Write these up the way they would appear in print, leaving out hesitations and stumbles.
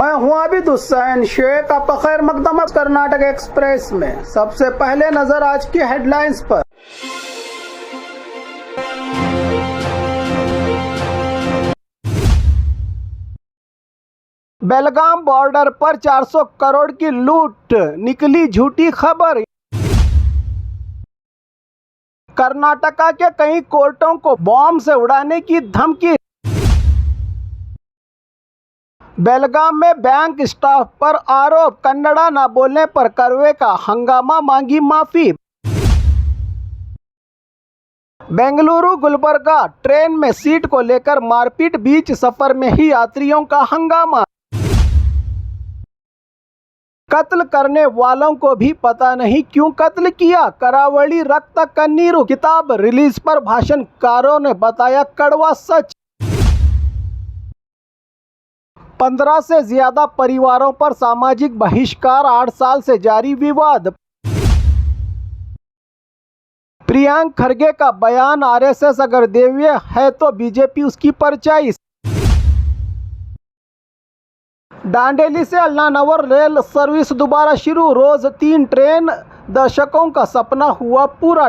मैं हूं आबिद हुसैन शेख। आपका खैर मकदम कर्नाटक एक्सप्रेस में। सबसे पहले नजर आज की हेडलाइंस पर। बेलगाम बॉर्डर पर 400 करोड़ की लूट, निकली झूठी खबर। कर्नाटका के कई कोर्टों को बॉम्ब से उड़ाने की धमकी। बेलगाम में बैंक स्टाफ पर आरोप, कन्नड़ा न बोलने पर करवे का हंगामा, मांगी माफी। बेंगलुरु गुलबर्गा ट्रेन में सीट को लेकर मारपीट, बीच सफर में ही यात्रियों का हंगामा। कत्ल करने वालों को भी पता नहीं क्यों कत्ल किया, करावली रक्त कन्नीरू। किताब रिलीज पर भाषणकारों ने बताया कड़वा सच। 15 से ज्यादा परिवारों पर सामाजिक बहिष्कार, 8 साल से जारी विवाद। प्रियंक खरगे का बयान, आरएसएस अगर देवीय है तो बीजेपी उसकी परछाई। डांडेली से अल्लानवर रेल सर्विस दोबारा शुरू, रोज 3 ट्रेन, दर्शकों का सपना हुआ पूरा।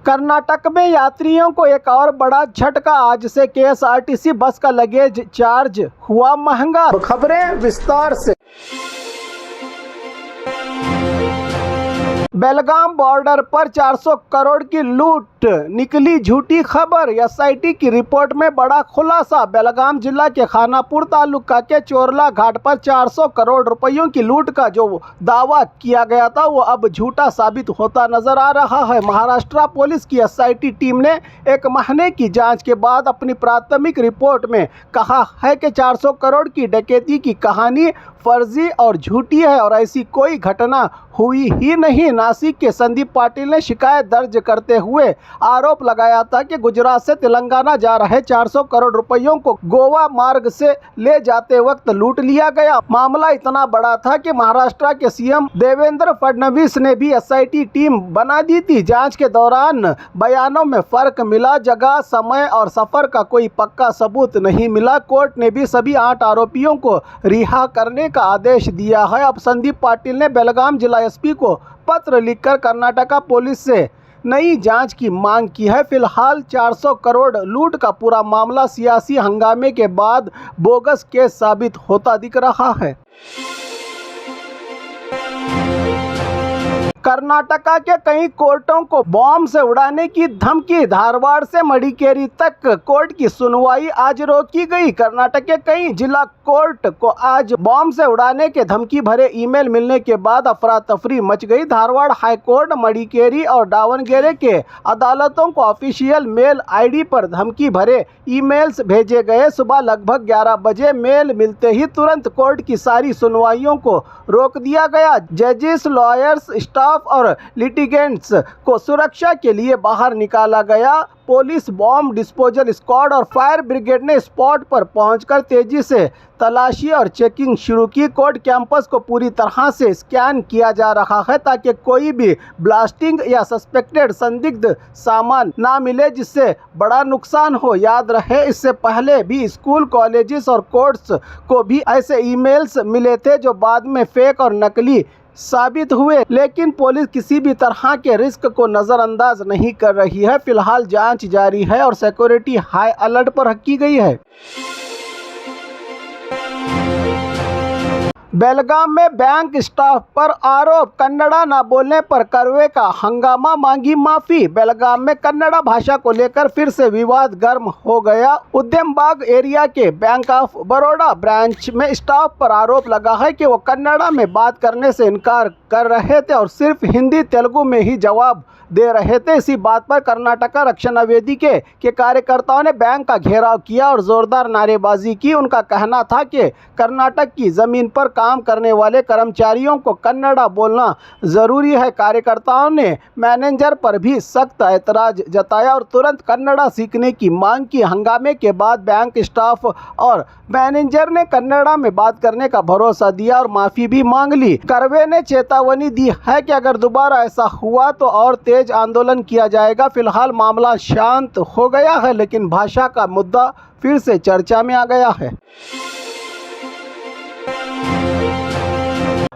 कर्नाटक में यात्रियों को एक और बड़ा झटका, आज से केएसआरटीसी बस का लगेज चार्ज हुआ महंगा। खबरें विस्तार से। बेलगाम बॉर्डर पर 400 करोड़ की लूट, निकली झूठी खबर। एसआईटी की रिपोर्ट में बड़ा खुलासा। बेलगाम जिला के खानापुर तालुका के चोरला घाट पर 400 करोड़ रुपयों की लूट का जो दावा किया गया था वो अब झूठा साबित होता नजर आ रहा है। महाराष्ट्र पुलिस की एसआईटी टीम ने 1 महीने की जांच के बाद अपनी प्राथमिक रिपोर्ट में कहा है कि 400 करोड़ की डकैती की कहानी फर्जी और झूठी है और ऐसी कोई घटना हुई ही नहीं। नासिक के संदीप पाटिल ने शिकायत दर्ज करते हुए आरोप लगाया था कि गुजरात से तेलंगाना जा रहे 400 करोड़ रुपयों को गोवा मार्ग से ले जाते वक्त लूट लिया गया। मामला इतना बड़ा था कि महाराष्ट्र के सीएम देवेंद्र फडणवीस ने भी एसआईटी टीम बना दी थी। जांच के दौरान बयानों में फर्क मिला, जगह, समय और सफर का कोई पक्का सबूत नहीं मिला। कोर्ट ने भी सभी 8 आरोपियों को रिहा करने का आदेश दिया है। अब संदीप पाटिल ने बेलगाम जिला एसपी को पत्र लिखकर कर्नाटका पुलिस से नई जांच की मांग की है। फिलहाल 400 करोड़ लूट का पूरा मामला सियासी हंगामे के बाद बोगस केस साबित होता दिख रहा है। कर्नाटका के कई कोर्टों को बॉम्ब से उड़ाने की धमकी, धारवाड़ से मडिकेरी तक कोर्ट की सुनवाई आज रोकी गई। कर्नाटक के कई जिला कोर्ट को आज बॉम्ब से उड़ाने के धमकी भरे ईमेल मिलने के बाद अफरा तफरी मच गई। धारवाड़ हाईकोर्ट, मडिकेरी और दावणगेरे के अदालतों को ऑफिशियल मेल आईडी पर धमकी भरे ईमेल्स भेजे गए। सुबह लगभग 11 बजे मेल मिलते ही तुरंत कोर्ट की सारी सुनवाइयों को रोक दिया गया। जजेस, लॉयर्स, स्टाफ और लिटिगेंट्स को सुरक्षा के लिए बाहर निकाला गया। पुलिस, बॉम्ब डिस्पोजल स्क्वाड और फायर ब्रिगेड ने स्पॉट पर पहुंचकर तेजी से तलाशी और चेकिंग शुरू की। कोर्ट कैंपस को पूरी तरह से स्कैन किया जा रहा है ताकि कोई भी ब्लास्टिंग या सस्पेक्टेड संदिग्ध सामान ना मिले जिससे बड़ा नुकसान हो। याद रहे, इससे पहले भी स्कूल, कॉलेजेस और कोर्ट्स को भी ऐसे ईमेल्स मिले थे जो बाद में फेक और नकली साबित हुए, लेकिन पुलिस किसी भी तरह के रिस्क को नजरअंदाज नहीं कर रही है। फिलहाल जांच जारी है और सिक्योरिटी हाई अलर्ट पर रखी गई है। बेलगाम में बैंक स्टाफ पर आरोप, कन्नड़ा न बोलने पर करवे का हंगामा, मांगी माफी। बेलगाम में कन्नड़ा भाषा को लेकर फिर से विवाद गर्म हो गया। उद्यम बाग एरिया के बैंक ऑफ बड़ौदा ब्रांच में स्टाफ पर आरोप लगा है कि वो कन्नड़ा में बात करने से इनकार कर रहे थे और सिर्फ हिंदी तेलुगु में ही जवाब दे रहे थे। इसी बात पर कर्नाटका रक्षण वेदिके के कार्यकर्ताओं ने बैंक का घेराव किया और जोरदार नारेबाजी की। उनका कहना था कि कर्नाटक की जमीन पर काम करने वाले कर्मचारियों को कन्नड़ा बोलना जरूरी है। कार्यकर्ताओं ने मैनेजर पर भी सख्त ऐतराज जताया और तुरंत कन्नड़ा सीखने की मांग की। हंगामे के बाद बैंक स्टाफ और मैनेजर ने कन्नड़ा में बात करने का भरोसा दिया और माफी भी मांग ली। करवे ने चेतावनी दी है कि अगर दोबारा ऐसा हुआ तो और तेज तेज आंदोलन किया जाएगा। फिलहाल मामला शांत हो गया है, लेकिन भाषा का मुद्दा फिर से चर्चा में आ गया है।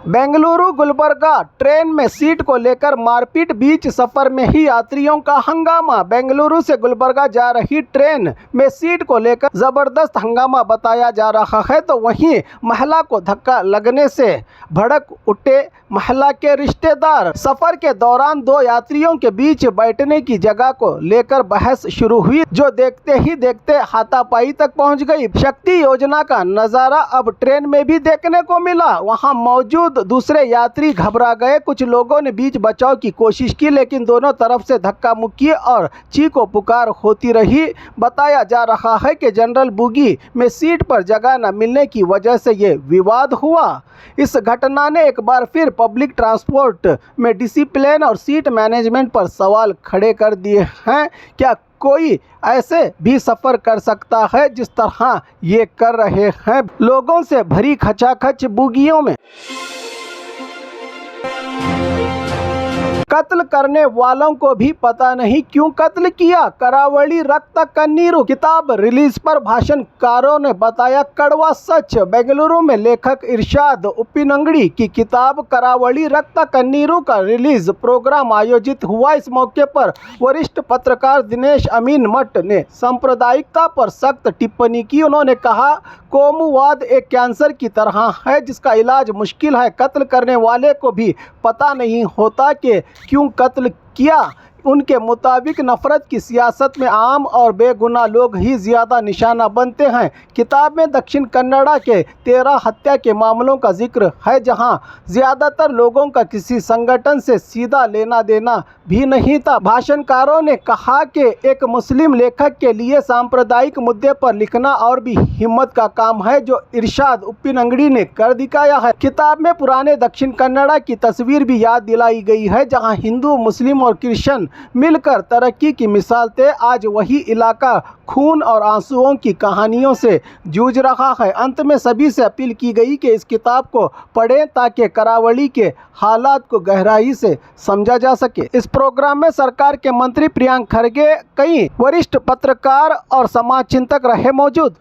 बेंगलुरु गुलबर्गा ट्रेन में सीट को लेकर मारपीट, बीच सफर में ही यात्रियों का हंगामा। बेंगलुरु से गुलबर्गा जा रही ट्रेन में सीट को लेकर जबरदस्त हंगामा बताया जा रहा है, तो वहीं महिला को धक्का लगने से भड़क उठे महिला के रिश्तेदार। सफर के दौरान दो यात्रियों के बीच बैठने की जगह को लेकर बहस शुरू हुई, जो देखते ही देखते हाथापाई तक पहुंच गई। शक्ति योजना का नजारा अब ट्रेन में भी देखने को मिला। वहां मौजूद दूसरे यात्री घबरा गए। कुछ लोगों ने बीच बचाव की कोशिश की, लेकिन दोनों तरफ से धक्का मुक्की और चीखो पुकार होती रही। बताया जा रहा है कि जनरल बोगी में सीट पर जगह न मिलने की वजह से ये विवाद हुआ। इस घटना ने एक बार फिर पब्लिक ट्रांसपोर्ट में डिसिप्लिन और सीट मैनेजमेंट पर सवाल खड़े कर दिए हैं। क्या कोई ऐसे भी सफ़र कर सकता है जिस तरह ये कर रहे हैं लोगों से भरी खचाखच बोगियों में? कत्ल करने वालों को भी पता नहीं क्यों कत्ल किया। करावली रक्त कन्नीरू किताब रिलीज पर भाषणकारों ने बताया कड़वा सच। बेंगलुरु में लेखक इरशाद उप्पिनंगड़ी की किताब करावली रक्त कन्नीरू का रिलीज प्रोग्राम आयोजित हुआ। इस मौके पर वरिष्ठ पत्रकार दिनेश अमीन मठ ने सांप्रदायिकता पर सख्त टिप्पणी की। उन्होंने कहा, कोमुवाद एक कैंसर की तरह है जिसका इलाज मुश्किल है। कत्ल करने वाले को भी पता नहीं होता कि क्यों कत्ल किया। उनके मुताबिक नफरत की सियासत में आम और बेगुनाह लोग ही ज़्यादा निशाना बनते हैं। किताब में दक्षिण कन्नड़ा के 13 हत्या के मामलों का जिक्र है, जहां ज़्यादातर लोगों का किसी संगठन से सीधा लेना देना भी नहीं था। भाषणकारों ने कहा कि एक मुस्लिम लेखक के लिए सांप्रदायिक मुद्दे पर लिखना और भी हिम्मत का काम है, जो इरशाद उप्पिनंगड़ी ने कर दिखाया है। किताब में पुराने दक्षिण कन्नड़ा की तस्वीर भी याद दिलाई गई है, जहां हिंदू, मुस्लिम और क्रिश्चियन मिलकर तरक्की की मिसाल थे। आज वही इलाका खून और आंसुओं की कहानियों से जूझ रहा है। अंत में सभी से अपील की गई कि इस किताब को पढ़ें ताकि करावली के हालात को गहराई से समझा जा सके। इस प्रोग्राम में सरकार के मंत्री प्रियांक खरगे, कई वरिष्ठ पत्रकार और समाज चिंतक रहे मौजूद।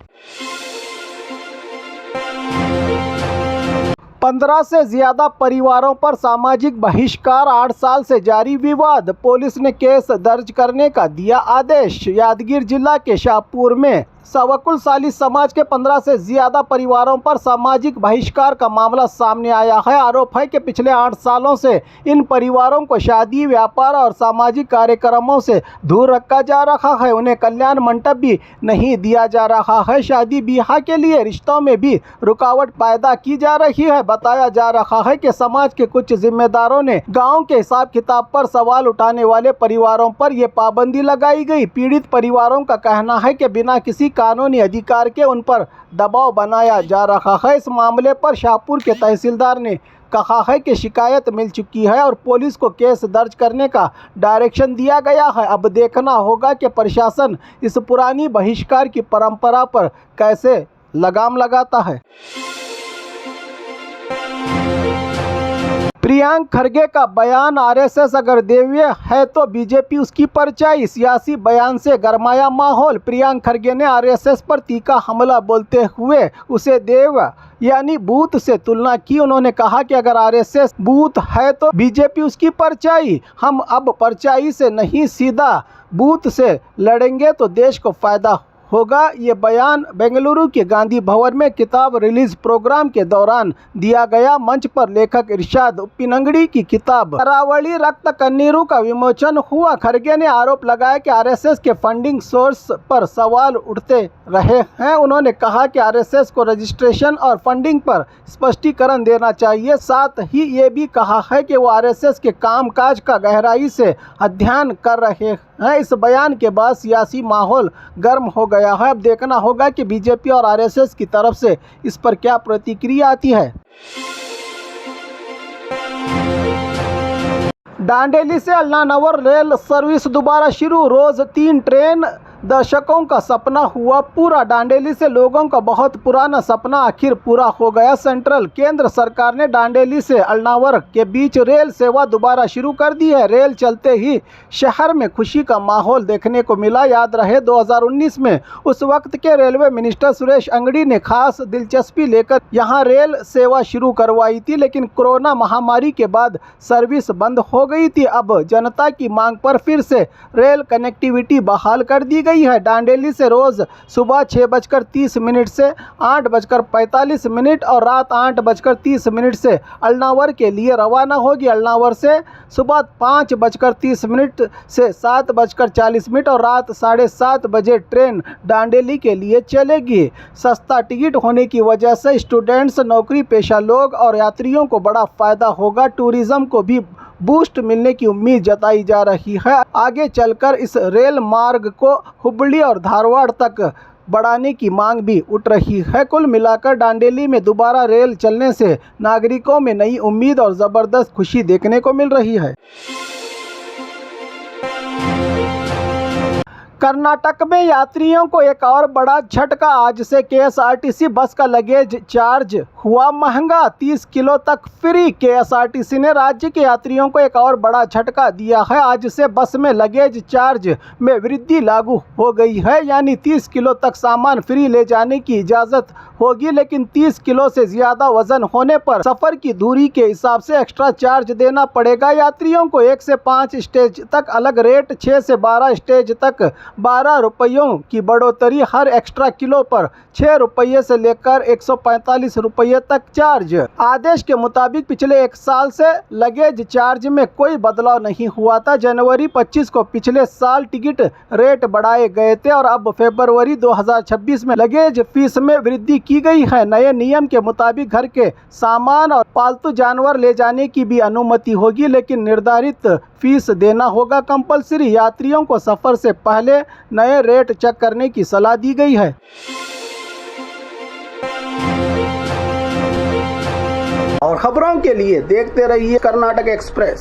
15 से ज्यादा परिवारों पर सामाजिक बहिष्कार, 8 साल से जारी विवाद। पुलिस ने केस दर्ज करने का दिया आदेश। यादगीर जिला के शाहपुर में सवकुल साली समाज के 15 से ज्यादा परिवारों पर सामाजिक बहिष्कार का मामला सामने आया है। आरोप है कि पिछले 8 सालों से इन परिवारों को शादी, व्यापार और सामाजिक कार्यक्रमों से दूर रखा जा रहा है। उन्हें कल्याण मंडप भी नहीं दिया जा रहा है। शादी ब्याह के लिए रिश्तों में भी रुकावट पैदा की जा रही है। बताया जा रहा है कि समाज के कुछ जिम्मेदारों ने गाँव के हिसाब किताब पर सवाल उठाने वाले परिवारों पर यह पाबंदी लगाई गई। पीड़ित परिवारों का कहना है कि बिना किसी कानूनी अधिकार के उन पर दबाव बनाया जा रहा है। इस मामले पर शाहपुर के तहसीलदार ने कहा है कि शिकायत मिल चुकी है और पुलिस को केस दर्ज करने का डायरेक्शन दिया गया है। अब देखना होगा कि प्रशासन इस पुरानी बहिष्कार की परंपरा पर कैसे लगाम लगाता है। प्रियांक खरगे का बयान, आरएसएस अगर देवीय है तो बीजेपी उसकी परछाई। सियासी बयान से गरमाया माहौल। प्रियांक खरगे ने आरएसएस पर तीखा हमला बोलते हुए उसे देव यानी भूत से तुलना की। उन्होंने कहा कि अगर आरएसएस भूत है तो बीजेपी उसकी परछाई। हम अब परछाई से नहीं, सीधा भूत से लड़ेंगे तो देश को फायदा होगा। ये बयान बेंगलुरु के गांधी भवन में किताब रिलीज प्रोग्राम के दौरान दिया गया। मंच पर लेखक इरशाद उप्पिनंगड़ी की किताब करावली रक्त कन्नीरू का विमोचन हुआ। खरगे ने आरोप लगाया कि आरएसएस के फंडिंग सोर्स पर सवाल उठते रहे हैं। उन्होंने कहा कि आरएसएस को रजिस्ट्रेशन और फंडिंग पर स्पष्टीकरण देना चाहिए। साथ ही ये भी कहा है कि वो आरएसएस के कामकाज का गहराई से अध्ययन कर रहे हैं। इस बयान के बाद सियासी माहौल गर्म हो गया है। अब देखना होगा कि बीजेपी और आरएसएस की तरफ से इस पर क्या प्रतिक्रिया आती है। डांडेली से अल्लानवर रेल सर्विस दोबारा शुरू। रोज 3 ट्रेन दशकों का सपना हुआ पूरा। डांडेली से लोगों का बहुत पुराना सपना आखिर पूरा हो गया। सेंट्रल केंद्र सरकार ने डांडेली से अल्नावर के बीच रेल सेवा दोबारा शुरू कर दी है। रेल चलते ही शहर में खुशी का माहौल देखने को मिला। याद रहे 2019 में उस वक्त के रेलवे मिनिस्टर सुरेश अंगड़ी ने खास दिलचस्पी लेकर यहां रेल सेवा शुरू करवाई थी, लेकिन कोरोना महामारी के बाद सर्विस बंद हो गई थी। अब जनता की मांग पर फिर से रेल कनेक्टिविटी बहाल कर दी गई है। डांडेली से रोज सुबह 6:30 से 8:45 और रात 8:30 से अल्नावर के लिए रवाना होगी। अल्नावर से सुबह 5:30 से 7:40 और रात 7:30 बजे ट्रेन डांडेली के लिए चलेगी। सस्ता टिकट होने की वजह से स्टूडेंट्स, नौकरी पेशा लोग और यात्रियों को बड़ा फायदा होगा। टूरिज्म को भी बूस्ट मिलने की उम्मीद जताई जा रही है। आगे चलकर इस रेल मार्ग को हुबली और धारवाड़ तक बढ़ाने की मांग भी उठ रही है। कुल मिलाकर डांडेली में दोबारा रेल चलने से नागरिकों में नई उम्मीद और ज़बरदस्त खुशी देखने को मिल रही है। कर्नाटक में यात्रियों को एक और बड़ा झटका। आज से केएसआरटीसी बस का लगेज चार्ज हुआ महंगा, 30 किलो तक फ्री। केएसआरटीसी ने राज्य के यात्रियों को एक और बड़ा झटका दिया है। आज से बस में लगेज चार्ज में वृद्धि लागू हो गई है, यानी 30 किलो तक सामान फ्री ले जाने की इजाज़त होगी, लेकिन 30 किलो से ज़्यादा वजन होने पर सफ़र की दूरी के हिसाब से एक्स्ट्रा चार्ज देना पड़ेगा। यात्रियों को 1 से 5 स्टेज तक अलग रेट, 6 से 12 स्टेज तक 12 रुपयों की बढ़ोतरी, हर एक्स्ट्रा किलो पर 6 रुपये से लेकर 145 रुपये तक चार्ज। आदेश के मुताबिक पिछले 1 साल से लगेज चार्ज में कोई बदलाव नहीं हुआ था। जनवरी 25 को पिछले साल टिकट रेट बढ़ाए गए थे और अब फरवरी 2026 में लगेज फीस में वृद्धि की गई है। नए नियम के मुताबिक घर के सामान और पालतू जानवर ले जाने की भी अनुमति होगी, लेकिन निर्धारित फीस देना होगा कंपलसरी। यात्रियों को सफर से पहले नए रेट चेक करने की सलाह दी गई है। और खबरों के लिए देखते रहिए कर्नाटक एक्सप्रेस।